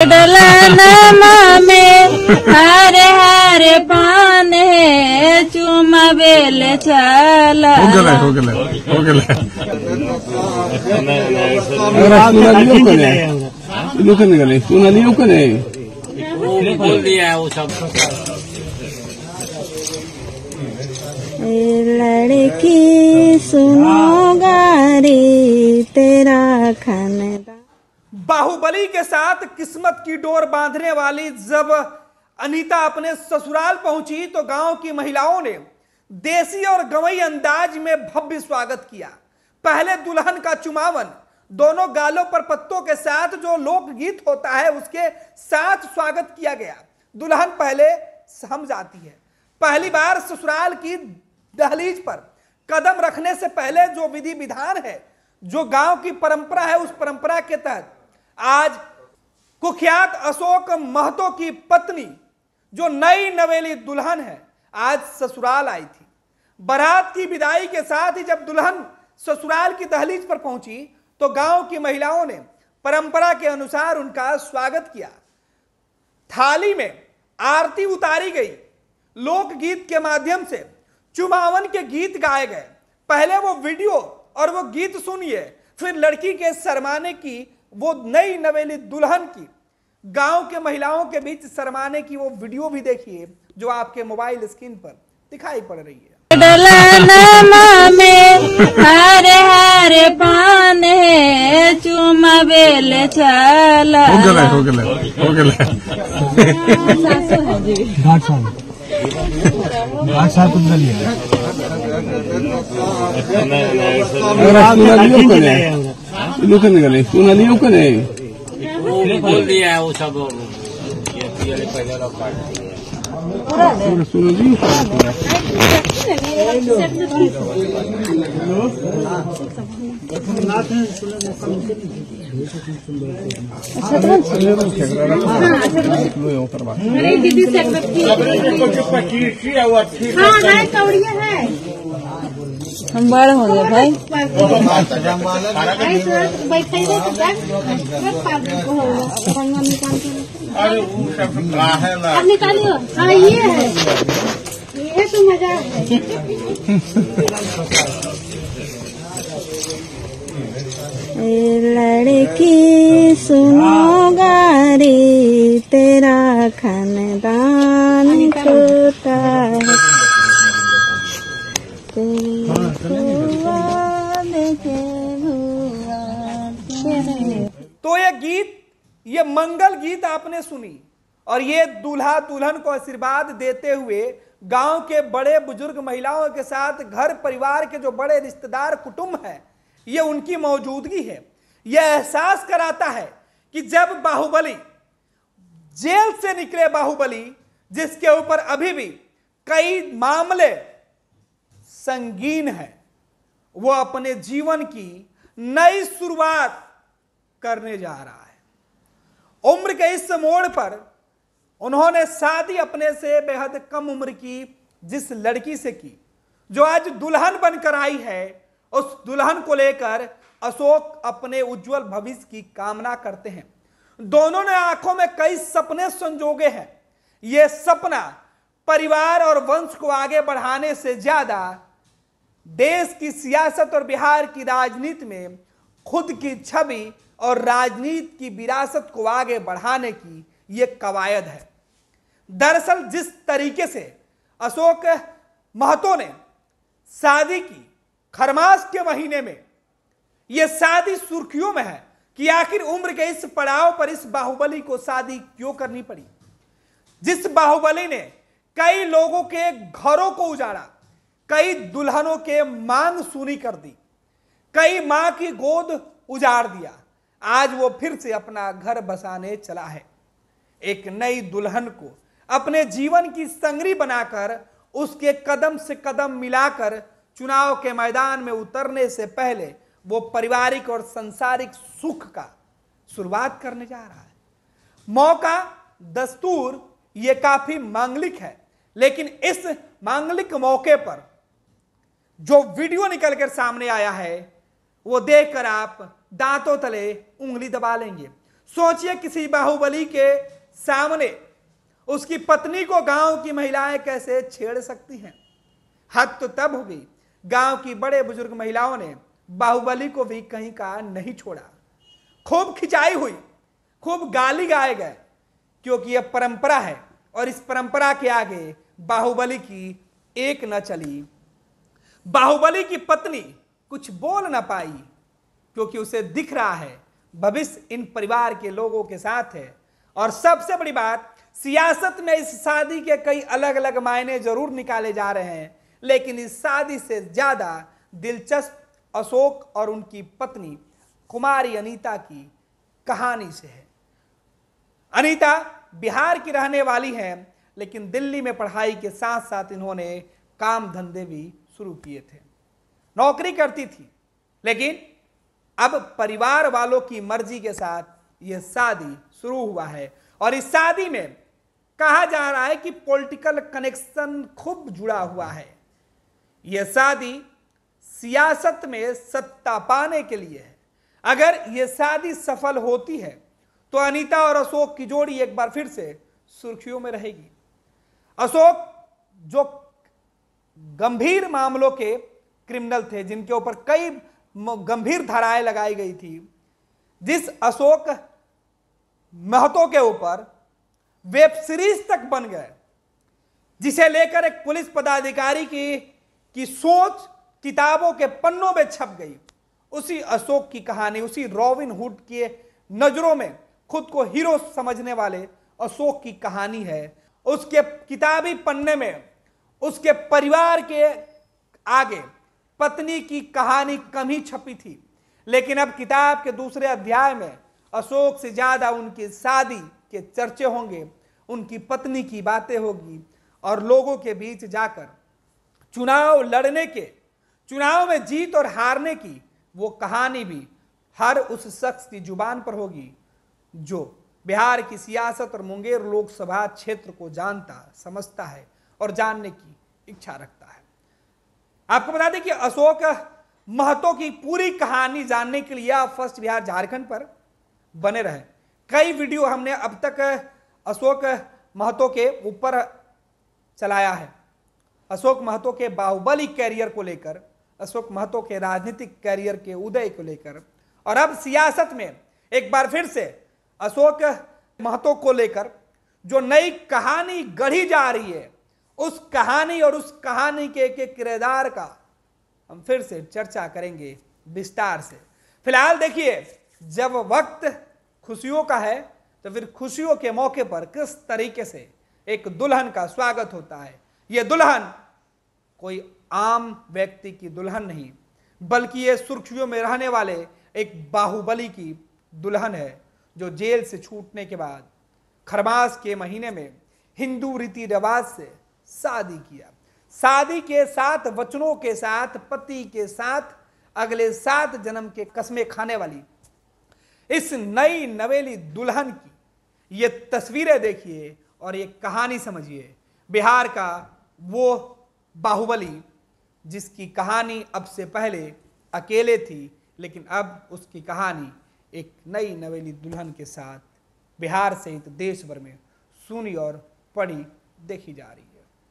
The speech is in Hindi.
डलनमा में हरे हरे पान है चुमा बेल चला हो गया सुनालियों को नहीं बोल दिया वो सब। लड़की सुनो गारी तेरा खानदान। बाहुबली के साथ किस्मत की डोर बांधने वाली जब अनीता अपने ससुराल पहुंची तो गांव की महिलाओं ने देसी और गवई अंदाज में भव्य स्वागत किया। पहले दुल्हन का चुमावन दोनों गालों पर पत्तों के साथ जो लोकगीत होता है उसके साथ स्वागत किया गया। दुल्हन पहले सम जाती है। पहली बार ससुराल की दहलीज पर कदम रखने से पहले जो विधि विधान है, जो गांव की परंपरा है, उस परंपरा के तहत आज कुख्यात अशोक महतो की पत्नी जो नई नवेली दुल्हन है आज ससुराल आई थी। बारात की विदाई के साथ ही जब दुल्हन ससुराल की दहलीज पर पहुंची तो गांव की महिलाओं ने परंपरा के अनुसार उनका स्वागत किया। थाली में आरती उतारी गई। लोकगीत के माध्यम से चुमावन के गीत गाए गए। पहले वो वीडियो और वो गीत सुनिए, फिर लड़की के शर्माने की, वो नई नवेली दुल्हन की, गांव के महिलाओं के बीच शर्माने की वो वीडियो भी देखिए जो आपके मोबाइल स्क्रीन पर दिखाई पड़ रही है। डलनमा में हरे हरे पान है चुमा बेल चला हो गया सुनालियों को नहीं बोल दिया वो सब। हम बड़े हो गए भाई। निकालियो। हाँ ये है, ये तो मजा है। लड़की सुनो गारी तेरा खानदान छोटा है। तो ये गीत, ये मंगल गीत आपने सुनी और ये दूल्हा दुल्हन को आशीर्वाद देते हुए गांव के बड़े बुजुर्ग महिलाओं के साथ घर परिवार के जो बड़े रिश्तेदार कुटुंब है, ये उनकी मौजूदगी है। यह एहसास कराता है कि जब बाहुबली जेल से निकले, बाहुबली जिसके ऊपर अभी भी कई मामले संगीन है, वो अपने जीवन की नई शुरुआत करने जा रहा है। उम्र के इस मोड़ पर उन्होंने शादी अपने से बेहद कम उम्र की जिस लड़की से की, जो आज दुल्हन बनकर आई है, उस दुल्हन को लेकर अशोक अपने उज्जवल भविष्य की कामना करते हैं। दोनों ने आंखों में कई सपने संजोगे हैं। यह सपना परिवार और वंश को आगे बढ़ाने से ज्यादा देश की सियासत और बिहार की राजनीति में खुद की छवि और राजनीति की विरासत को आगे बढ़ाने की यह कवायद है। दरअसल जिस तरीके से अशोक महतो ने शादी की खरमास के महीने में, यह शादी सुर्खियों में है कि आखिर उम्र के इस पड़ाव पर इस बाहुबली को शादी क्यों करनी पड़ी। जिस बाहुबली ने कई लोगों के घरों को उजाड़ा, कई दुल्हनों के मांग सूनी कर दी, कई मां की गोद उजाड़ दिया, आज वो फिर से अपना घर बसाने चला है। एक नई दुल्हन को अपने जीवन की संगरी बनाकर, उसके कदम से कदम मिलाकर चुनाव के मैदान में उतरने से पहले वो पारिवारिक और सांसारिक सुख का शुरुआत करने जा रहा है। मौका, दस्तूर ये काफी मांगलिक है, लेकिन इस मांगलिक मौके पर जो वीडियो निकल कर सामने आया है वो देखकर आप दांतों तले उंगली दबा लेंगे। सोचिए किसी बाहुबली के सामने उसकी पत्नी को गांव की महिलाएं कैसे छेड़ सकती हैं। हद तो तब हो गई, गांव की बड़े बुजुर्ग महिलाओं ने बाहुबली को भी कहीं का नहीं छोड़ा। खूब खिंचाई हुई, खूब गाली गाए गए, क्योंकि यह परंपरा है और इस परंपरा के आगे बाहुबली की एक न चली। बाहुबली की पत्नी कुछ बोल ना पाई, क्योंकि उसे दिख रहा है भविष्य इन परिवार के लोगों के साथ है। और सबसे बड़ी बात, सियासत में इस शादी के कई अलग अलग मायने जरूर निकाले जा रहे हैं, लेकिन इस शादी से ज्यादा दिलचस्प अशोक और उनकी पत्नी कुमारी अनीता की कहानी से है। अनीता बिहार की रहने वाली हैं, लेकिन दिल्ली में पढ़ाई के साथ साथ इन्होंने काम धंधे भी शुरू किए थे। नौकरी करती थी, लेकिन अब परिवार वालों की मर्जी के साथ यह शादी शुरू हुआ है। और इस शादी में कहा जा रहा है कि पॉलिटिकल कनेक्शन खूब जुड़ा हुआ है। यह शादी सियासत में सत्ता पाने के लिए है। अगर यह शादी सफल होती है तो अनीता और अशोक की जोड़ी एक बार फिर से सुर्खियों में रहेगी। अशोक जो गंभीर मामलों के क्रिमिनल थे, जिनके ऊपर कई गंभीर धाराएं लगाई गई थी, जिस अशोक महतो के ऊपर वेब सीरीज तक बन गए, जिसे लेकर एक पुलिस पदाधिकारी की सोच किताबों के पन्नों में छप गई, उसी अशोक की कहानी, उसी रॉबिन हुड के नजरों में खुद को हीरो समझने वाले अशोक की कहानी है। उसके किताबी पन्ने में उसके परिवार के आगे पत्नी की कहानी कम ही छपी थी, लेकिन अब किताब के दूसरे अध्याय में अशोक से ज्यादा उनकी शादी के चर्चे होंगे, उनकी पत्नी की बातें होगी और लोगों के बीच जाकर चुनाव लड़ने के, चुनाव में जीत और हारने की वो कहानी भी हर उस शख्स की जुबान पर होगी जो बिहार की सियासत और मुंगेर लोकसभा क्षेत्र को जानता, समझता है और जानने की इच्छा रखता है। आपको बता दें कि अशोक महतो की पूरी कहानी जानने के लिए आप फर्स्ट बिहार झारखंड पर बने रहे। कई वीडियो हमने अब तक अशोक महतो के ऊपर चलाया है। अशोक महतो के बाहुबली कैरियर को लेकर, अशोक महतो के राजनीतिक कैरियर के उदय को लेकर, और अब सियासत में एक बार फिर से अशोक महतो को लेकर जो नई कहानी गढ़ी जा रही है, उस कहानी और उस कहानी के एक किरदार का हम फिर से चर्चा करेंगे विस्तार से। फिलहाल देखिए, जब वक्त खुशियों का है तो फिर खुशियों के मौके पर किस तरीके से एक दुल्हन का स्वागत होता है। यह दुल्हन कोई आम व्यक्ति की दुल्हन नहीं, बल्कि ये सुर्खियों में रहने वाले एक बाहुबली की दुल्हन है, जो जेल से छूटने के बाद खरमास के महीने में हिंदू रीति रिवाज से शादी किया। शादी के 7 वचनों के साथ, पति के साथ अगले 7 जन्म के कस्में खाने वाली इस नई नवेली दुल्हन की ये तस्वीरें देखिए और ये कहानी समझिए। बिहार का वो बाहुबली जिसकी कहानी अब से पहले अकेले थी, लेकिन अब उसकी कहानी एक नई नवेली दुल्हन के साथ बिहार सहित देश भर में सुनी और पढ़ी देखी जा रही है।